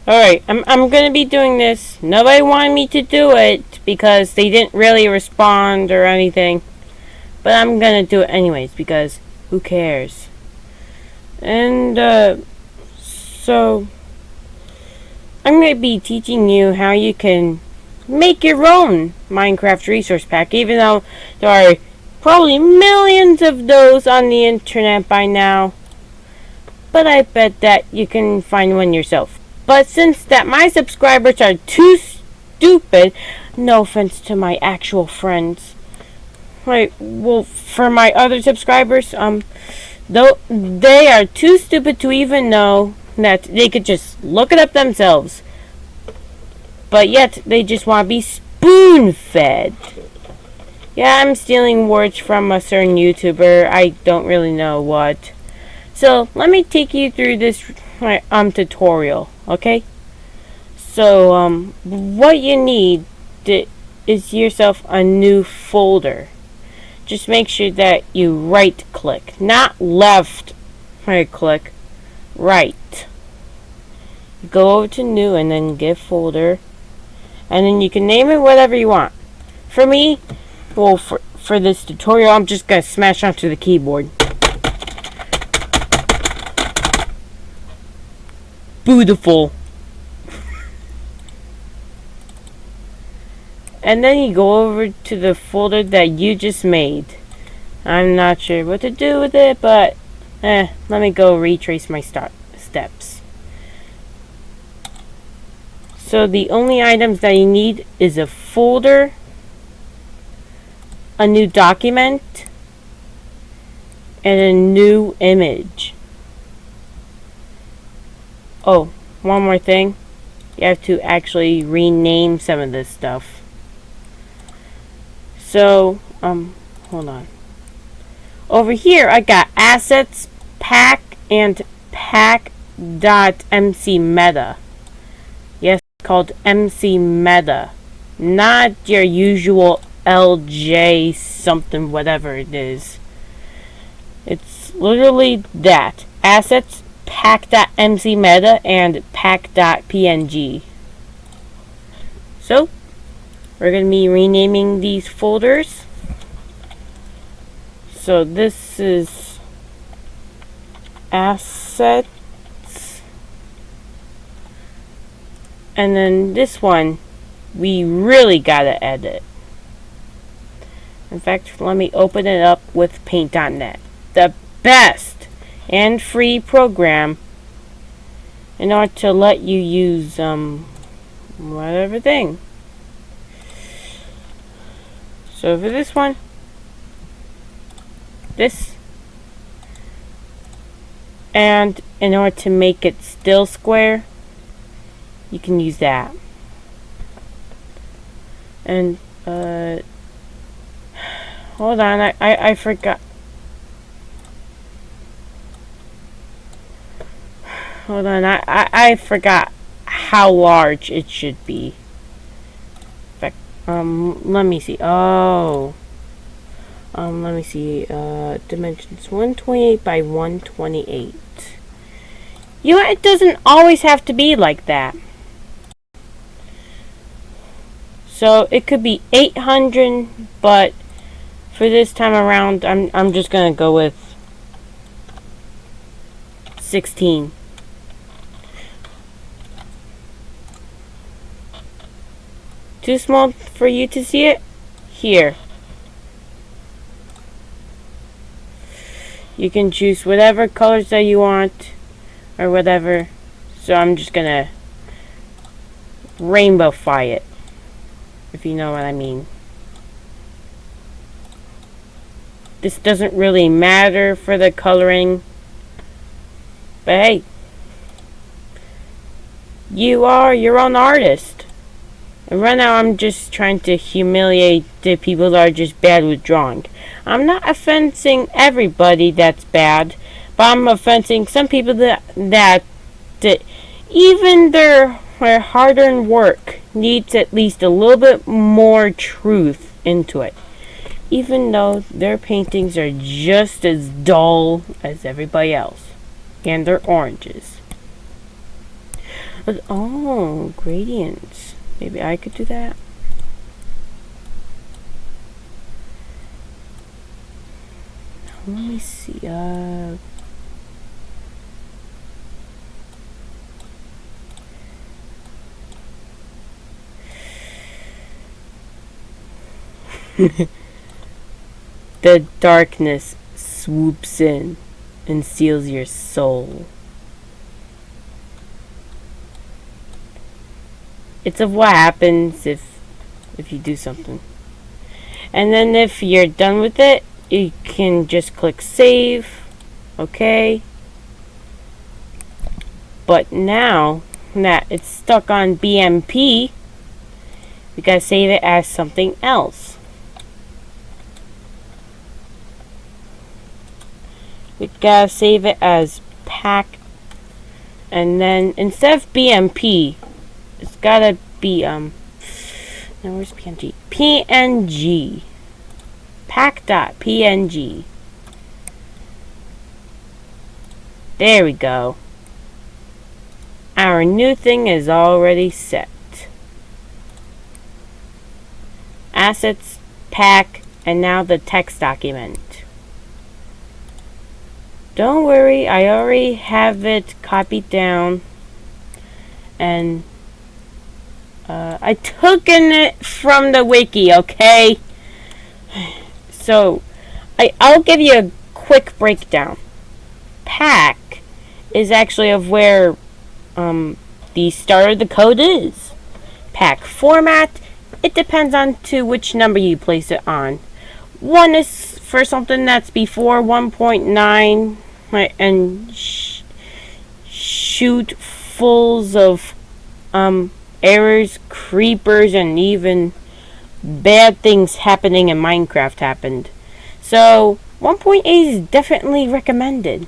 Alright, I'm gonna be doing this. Nobody wanted me to do it because they didn't really respond or anything. But I'm gonna do it anyways because who cares? And, so I'm gonna be teaching you how you can make your own Minecraft resource pack, even though there are probably millions of those on the internet by now. But I bet that you can find one yourself. But since that my subscribers are too stupid, no offense to my actual friends. Right, well, for my other subscribers, though they are too stupid to even know that they could just look it up themselves. But yet, they just want to be spoon-fed. Yeah, I'm stealing words from a certain YouTuber. I don't really know what. So, let me take you through this tutorial, okay? So, what you need is yourself a new folder. Just make sure that you right-click, not left right-click, right. Go over to new and then get folder. And then you can name it whatever you want. For me, well, for this tutorial, I'm just going to smash onto the keyboard. Beautiful. And then you go over to the folder that you just made. I'm not sure what to do with it, but let me go retrace my steps. So the only items that you need is a folder, a new document, and a new image. Oh, one more thing. You have to actually rename some of this stuff. So, hold on. Over here, I got assets, pack, and pack.mcmeta. Yes, called MC Meta. Not your usual LJ something, whatever it is. It's literally that. Assets, pack.mcmeta, and pack.png. So, we're going to be renaming these folders. So this is assets. And then this one, we really got to edit. In fact, let me open it up with Paint.net. The best and free program in order to let you use, whatever thing. So for this one, and in order to make it still square, you can use that. And hold on, I forgot. Hold on, I forgot how large it should be. In fact, let me see. Oh. Let me see. Dimensions 128 by 128. You know, it doesn't always have to be like that. So it could be 800, but for this time around, I'm just gonna go with 16. Too small for you to see it? Here. You can choose whatever colors that you want, or whatever. So I'm just gonna rainbowify it, if you know what I mean. This doesn't really matter for the coloring, but hey, you are your own artist. And right now I'm just trying to humiliate the people that are just bad with drawing. I'm not offending everybody that's bad, but I'm offending some people that even their hard-earned work needs at least a little bit more truth into it. Even though their paintings are just as dull as everybody else. And they're oranges. But, oh, gradients. Maybe I could do that. Let me see. The darkness swoops in and seals your soul. It's of what happens if you do something. And then if you're done with it, you can just click save. Okay. But now that it's stuck on BMP, we gotta save it as something else. We gotta save it as pack, and then instead of BMP, it's gotta be now where's PNG? PNG. Pack.png. There we go. Our new thing is already set. Assets, pack, and now the text document. Don't worry, I already have it copied down, and I took it from the wiki, okay? So, I'll give you a quick breakdown. Pack is actually of where the start of the code is. Pack format, it depends on to which number you place it on. 1 is for something that's before 1.9, right, and shoot fulls of errors, creepers, and even bad things happening in Minecraft happened. So 1.8 is definitely recommended.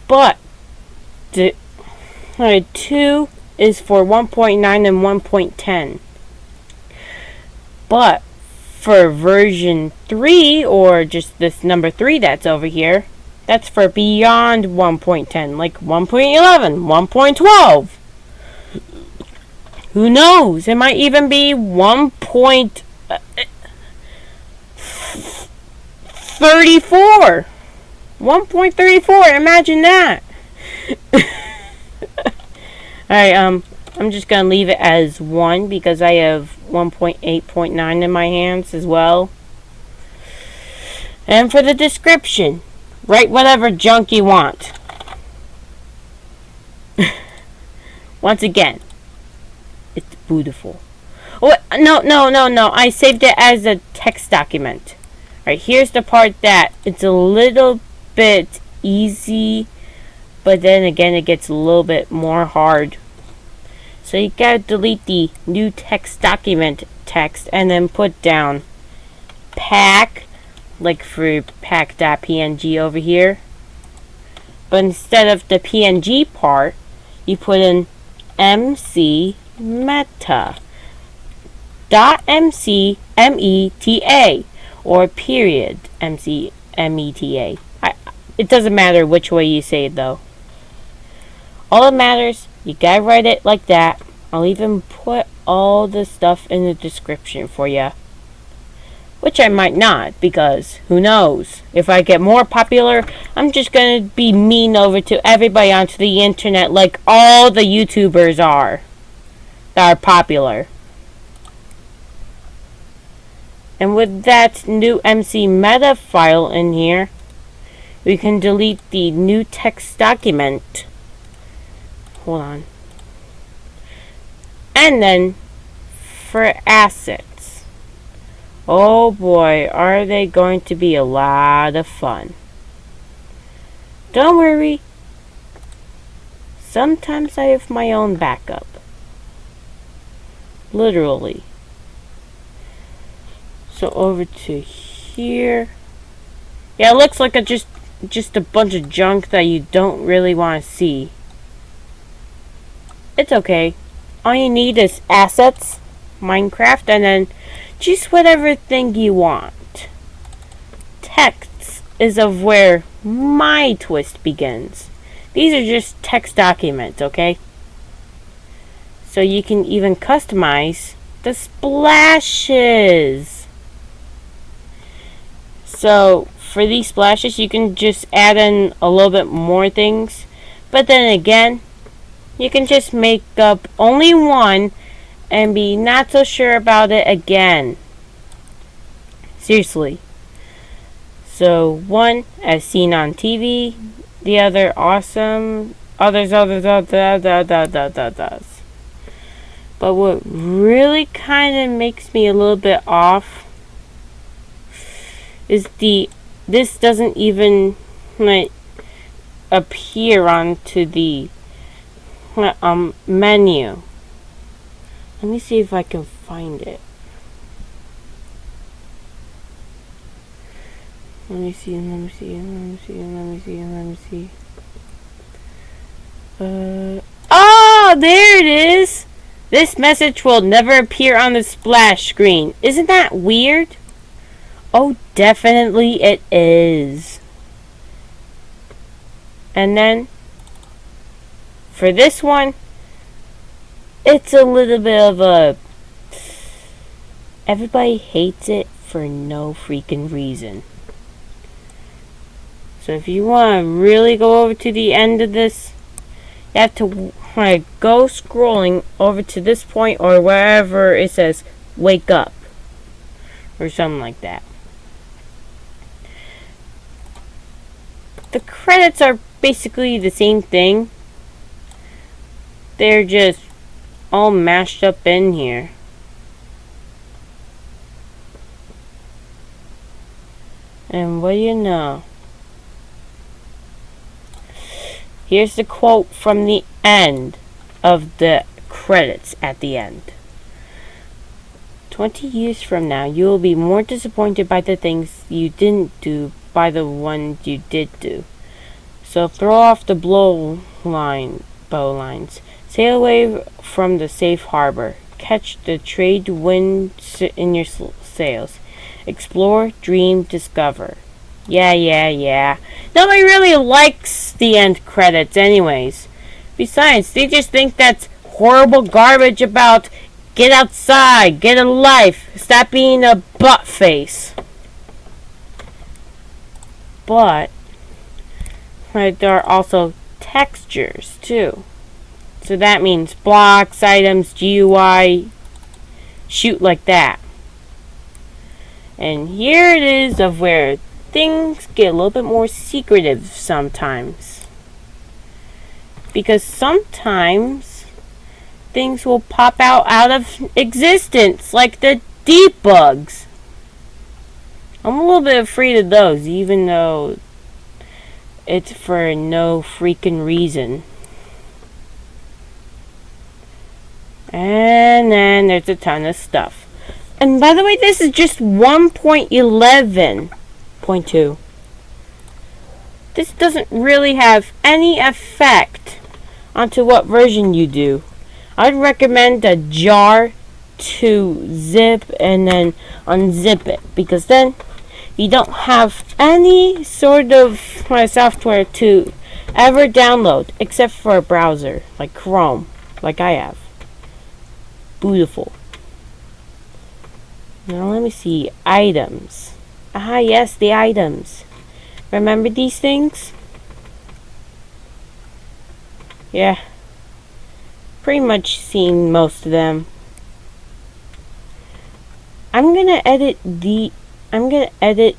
But 2 is for 1.9 and 1.10. But for version 3, or just this number 3 that's over here, that's for beyond 1.10, like 1.11, 1.12. Who knows? It might even be 1.34. 1.34. Imagine that. Alright, I'm just gonna leave it as 1 because I have 1.8.9 in my hands as well. And for the description, write whatever junk you want. Once again, it's beautiful. Oh, no. I saved it as a text document. Alright, here's the part that it's a little bit easy, but then again it gets a little bit more hard. So you gotta delete the new text document text and then put down pack, like for pack.png over here. But instead of the PNG part, you put in MC meta .mc meta or period MC meta. It doesn't matter which way you say it though. All that matters, you gotta write it like that. I'll even put all the stuff in the description for you. Which I might not, because who knows? If I get more popular, I'm just gonna be mean over to everybody onto the internet like all the YouTubers are that are popular. And with that new MC meta file in here, we can delete the new text document. Hold on. And then for assets. Oh boy, are they going to be a lot of fun. Don't worry. Sometimes I have my own backup. Literally. So over to here. Yeah, it looks like just a bunch of junk that you don't really want to see. It's okay. All you need is assets, Minecraft, and then just whatever thing you want. Text is of where my twist begins. These are just text documents, okay? So you can even customize the splashes. So for these splashes, you can just add in a little bit more things. But then again, you can just make up only one and be not so sure about it again. Seriously. So one, as seen on TV, the other, awesome, others. But what really kind of makes me a little bit off is this doesn't even like appear onto the menu. Let me see if I can find it. Let me see. Oh, there it is! This message will never appear on the splash screen. Isn't that weird? Oh, definitely it is. And then, for this one, it's a little bit of a... Everybody hates it for no freaking reason. So if you want to really go over to the end of this, you have to go scrolling over to this point or wherever it says wake up or something like that. The credits are basically the same thing. They're just all mashed up in here. And what do you know? Here's the quote from the end of the credits at the end. 20 years from now, you will be more disappointed by the things you didn't do by the ones you did do. So throw off the bow lines. Sail away from the safe harbor. Catch the trade wind in your sails. Explore, dream, discover. Yeah. Nobody really likes the end credits anyways. Besides, they just think that's horrible garbage about get outside, get a life, stop being a butt face. But there are also textures too. So that means blocks, items, GUI, shoot like that. And here it is of where things get a little bit more secretive sometimes. Because sometimes things will pop out of existence, like the debugs. I'm a little bit afraid of those, even though it's for no freaking reason. And then there's a ton of stuff. And by the way, this is just 1.11.2. This doesn't really have any effect onto what version you do. I'd recommend a jar to zip and then unzip it, because then you don't have any sort of software to ever download except for a browser like Chrome, like I have. Beautiful. Now let me see. Items. Ah, yes, the items. Remember these things? Yeah. Pretty much seen most of them. I'm gonna edit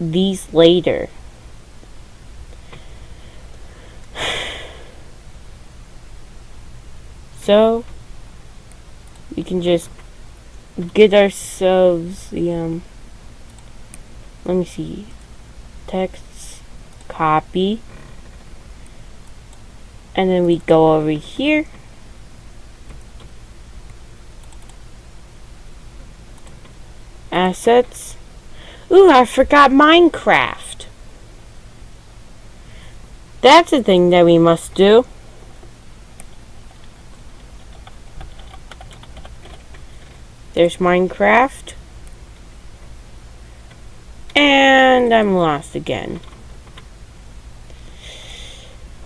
these later. So we can just get ourselves the let me see, texts, copy, and then we go over here, assets. Ooh, I forgot Minecraft. That's a thing that we must do. There's Minecraft. And I'm lost again.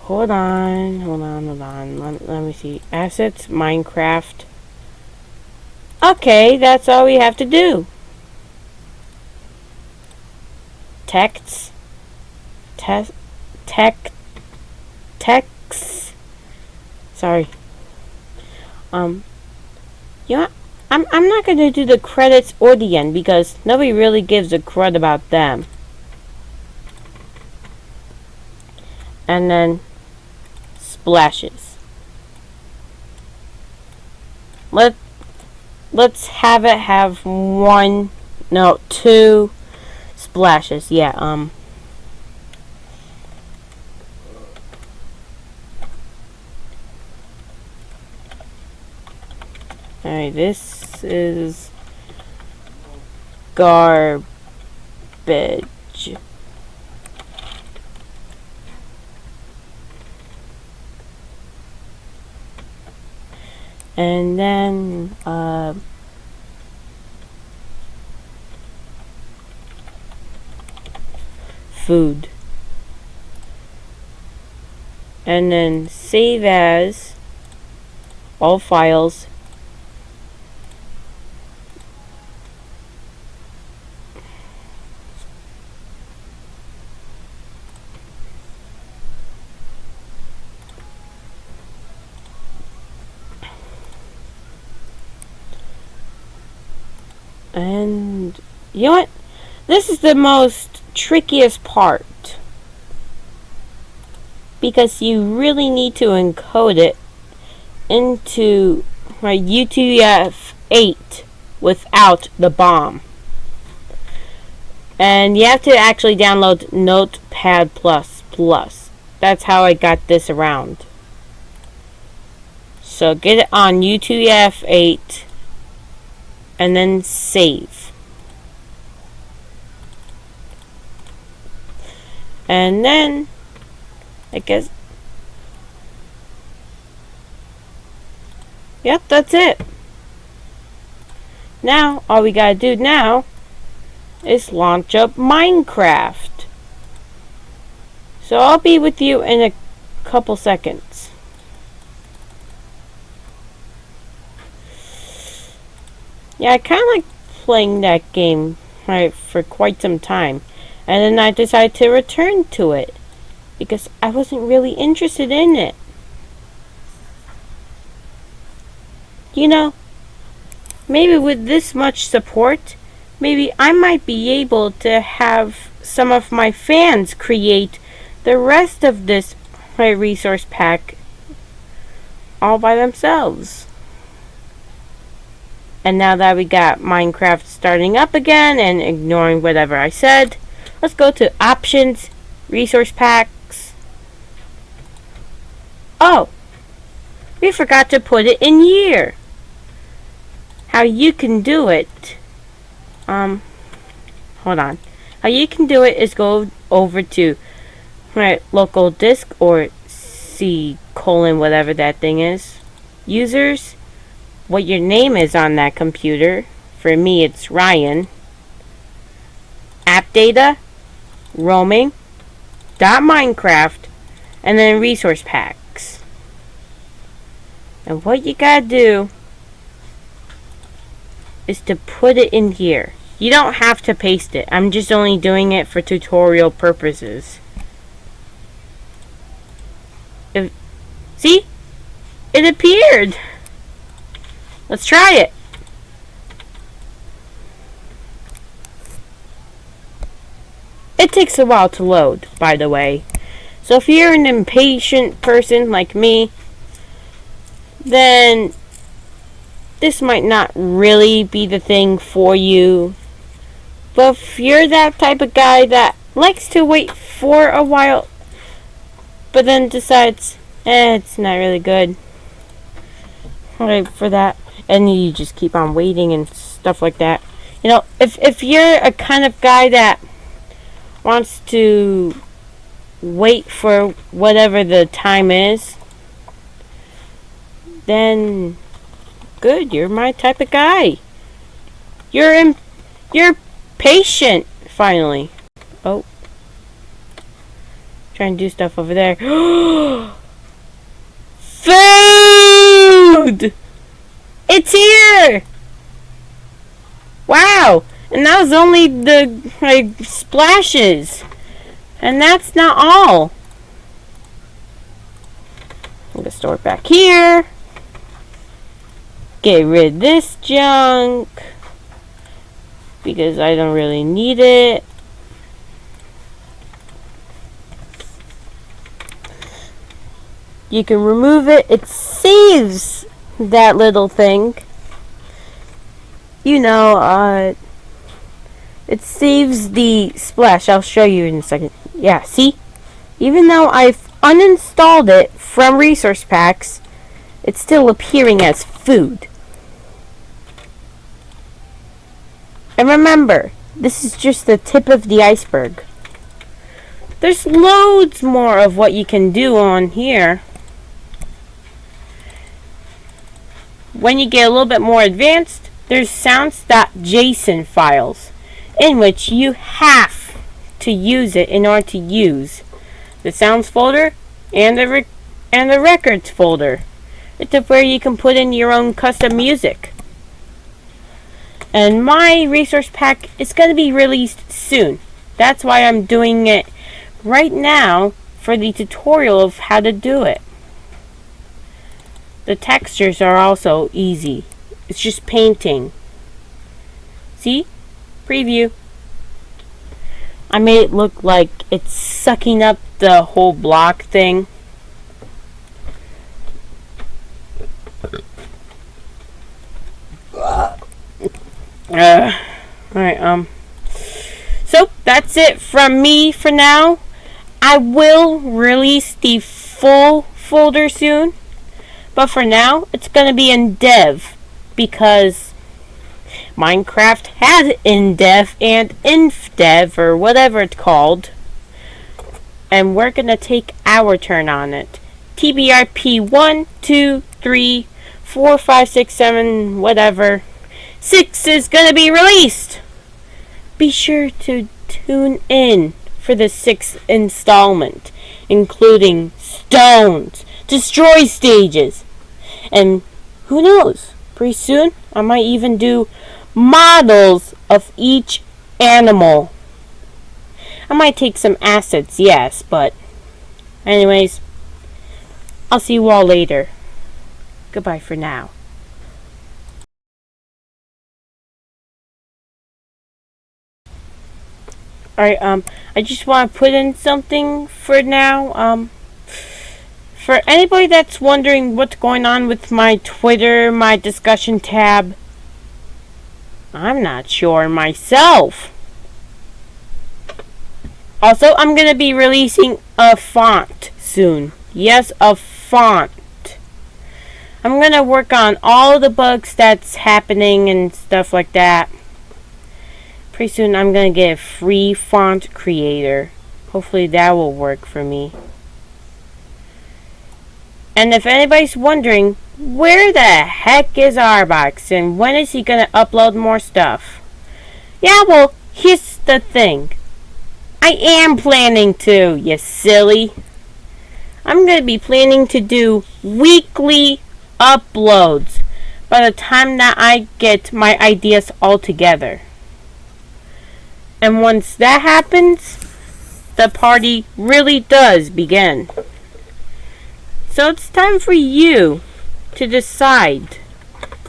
Hold on. Let me see. Assets, Minecraft. Okay, that's all we have to do. Text. Text. Sorry. You know what? I'm not gonna do the credits or the end because nobody really gives a crud about them. And then splashes. Let's have it have two splashes. Yeah, alright, this is garbage. And then, food. And then save as all files. And you know what? This is the most trickiest part. Because you really need to encode it into UTF-8 without the bomb. And you have to actually download Notepad++. That's how I got this around. So get it on UTF-8 and then save. And then I guess, yep, that's it. Now all we gotta do now is launch up Minecraft. So I'll be with you in a couple seconds. Yeah, I kinda like playing that game for quite some time. And then I decided to return to it because I wasn't really interested in it. You know, maybe with this much support, maybe I might be able to have some of my fans create the rest of this resource pack all by themselves. And now that we got Minecraft starting up again and ignoring whatever I said, let's go to options, resource packs. Oh, we forgot to put it in year. How you can do it, hold on. How you can do it is go over to local disk or C: whatever that thing is. Users, what your name is on that computer. For me, it's Ryan. App data, roaming, .minecraft, and then resource packs. And what you gotta do is to put it in here. You don't have to paste it. I'm just only doing it for tutorial purposes. See? It appeared! Let's try it. It takes a while to load, by the way. So if you're an impatient person like me, then this might not really be the thing for you. But if you're that type of guy that likes to wait for a while, but then decides, it's not really good for that, and you just keep on waiting and stuff like that. You know, if you're a kind of guy that wants to wait for whatever the time is, then good, you're my type of guy. You're patient, finally. Oh. Trying to do stuff over there. Food! It's here! Wow! And that was only the splashes. And that's not all. I'm gonna store it back here. Get rid of this junk because I don't really need it. You can remove it. It saves that little thing. You know, it saves the splash. I'll show you in a second. Yeah, see? Even though I've uninstalled it from resource packs, it's still appearing as food. And remember, this is just the tip of the iceberg. There's loads more of what you can do on here. When you get a little bit more advanced, there's sounds.json files, in which you have to use it in order to use the sounds folder and the records folder. It's where you can put in your own custom music. And my resource pack is going to be released soon. That's why I'm doing it right now for the tutorial of how to do it. The textures are also easy. It's just painting. See? Preview. I made it look like it's sucking up the whole block thing. Alright, so that's it from me for now. I will release the full folder soon, but for now it's gonna be in dev because Minecraft has in-dev and inf-dev or whatever it's called, and we're gonna take our turn on it. TBRP 1, 2, 3, 4, 5, 6, 7, whatever. 6 is gonna be released. Be sure to tune in for the 6th installment, including stones, destroy stages, and who knows, pretty soon I might even do models of each animal. I might take some assets, yes, but anyways, I'll see you all later. Goodbye for now. Alright, I just want to put in something for now. For anybody that's wondering what's going on with my Twitter, my discussion tab, I'm not sure myself. Also, I'm going to be releasing a font soon. Yes, a font. I'm going to work on all the bugs that's happening and stuff like that. Pretty soon I'm going to get a free font creator. Hopefully that will work for me. And if anybody's wondering, where the heck is Arbox and when is he going to upload more stuff? Yeah, well, here's the thing. I am planning to, you silly. I'm going to be planning to do weekly uploads by the time that I get my ideas all together. And once that happens, the party really does begin. So it's time for you to decide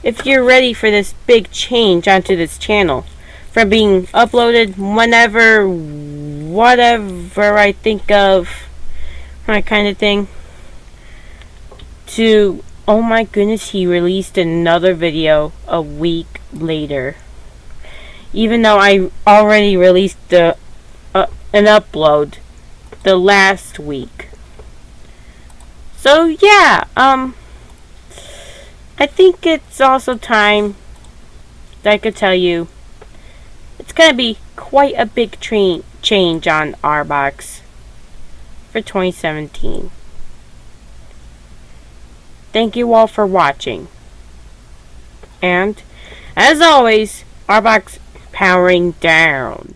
if you're ready for this big change onto this channel. From being uploaded whenever, whatever I think of, that kind of thing, to, oh my goodness, he released another video a week later. Even though I already released an upload the last week. So yeah, I think it's also time that I could tell you it's gonna be quite a big change on Arbox for 2017. Thank you all for watching. And as always, Arbox powering down.